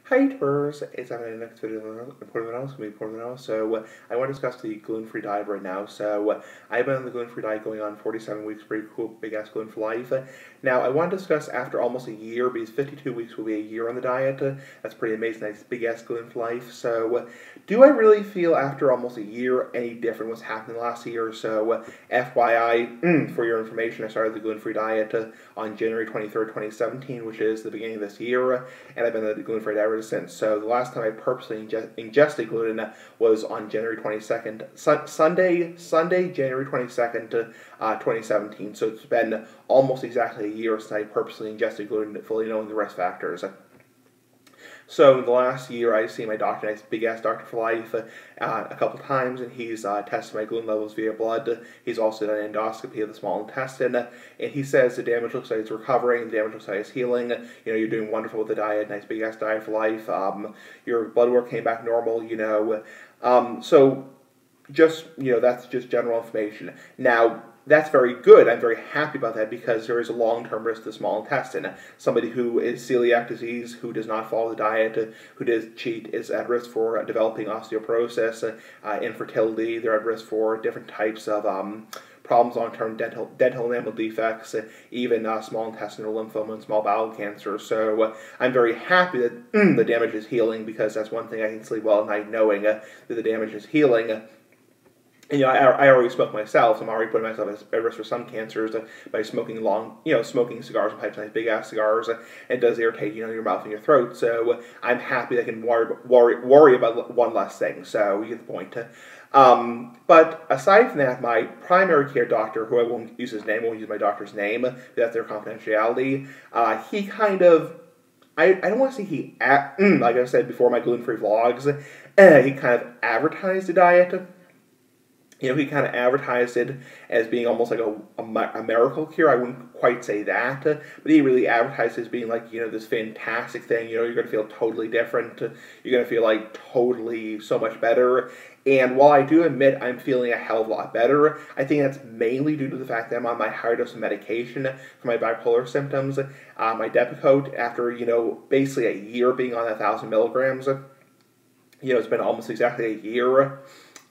Hi, Twitters. It's I'm in the next video. So I want to discuss the gluten-free diet right now. I've been on the gluten-free diet going on 47 weeks, pretty cool, big ass gluten for life. Now I want to discuss after almost a year, because 52 weeks will be a year on the diet. That's pretty amazing. Nice big ass gluten for life. Do I really feel after almost a year any different what's happened last year or so? FYI, for your information, I started the gluten-free diet on January 23rd, 2017, which is the beginning of this year, and I've been on the gluten-free diet ever since. So the last time I purposely ingested gluten was on January 22nd, Sunday, January 22nd, 2017. So it's been almost exactly a year since I purposely ingested gluten, fully knowing the risk factors. So in the last year, I've seen my doctor, nice big ass doctor for life, a couple times, and he's tested my gluten levels via blood. He's also done an endoscopy of the small intestine, and he says the damage looks like it's recovering, the damage looks like it's healing. You know, you're doing wonderful with the diet, nice big ass diet for life. Your blood work came back normal. So just that's just general information. Now, that's very good. I'm very happy about that because there is a long-term risk to the small intestine. Somebody who is celiac disease, who does not follow the diet, who does cheat, is at risk for developing osteoporosis, infertility. They're at risk for different types of problems, long-term dental enamel defects, even small intestinal lymphoma and small bowel cancer. So I'm very happy that the damage is healing, because that's one thing I can sleep well at night, knowing that the damage is healing. I already smoke myself, so I'm already putting myself at risk for some cancers by smoking smoking cigars and pipes, nice big ass cigars. It does irritate, your mouth and your throat. So I'm happy that I can worry about one less thing. So you get the point. But aside from that, my primary care doctor, who I won't use his name, I won't use my doctor's name, that's their confidentiality. He kind of, I don't want to say like I said before, my gluten-free vlogs, he kind of advertised the diet. He kind of advertised it as being almost like a miracle cure. I wouldn't quite say that, but he really advertised it as being like, this fantastic thing. You're going to feel totally different. You're going to feel like totally so much better. And while I do admit I'm feeling a hell of a lot better, I think that's mainly due to the fact that I'm on my higher dose of medication for my bipolar symptoms. My Depakote, after, basically a year being on 1,000 milligrams, it's been almost exactly a year.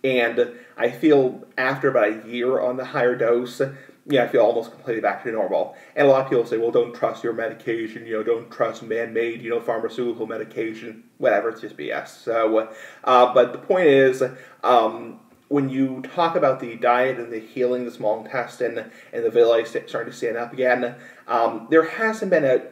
And I feel after about a year on the higher dose, I feel almost completely back to normal. And a lot of people say, well, don't trust your medication, don't trust man-made, pharmaceutical medication, whatever, it's just BS. So, but the point is, when you talk about the diet and the healing the small intestine and the villi starting to stand up again, there hasn't been a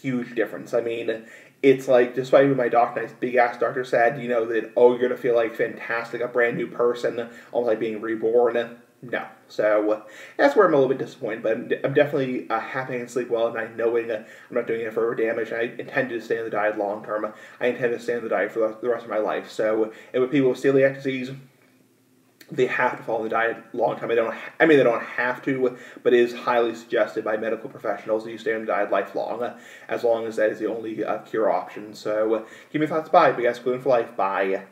huge difference. I mean, it's like, despite what my doctor, nice big ass doctor said, that, oh, you're going to feel like fantastic, a brand new person, almost like being reborn. No. So that's where I'm a little bit disappointed, but I'm definitely happy and sleep well at night, knowing I'm not doing it for damage. I intend to stay on the diet long term. I intend to stay on the diet for the rest of my life. So, and with people with celiac disease, they have to follow the diet long term. They don't have to, but it is highly suggested by medical professionals that you stay on the diet lifelong, as long as that is the only cure option. So, give me thoughts. Bye. Big ass gluten for life. Bye.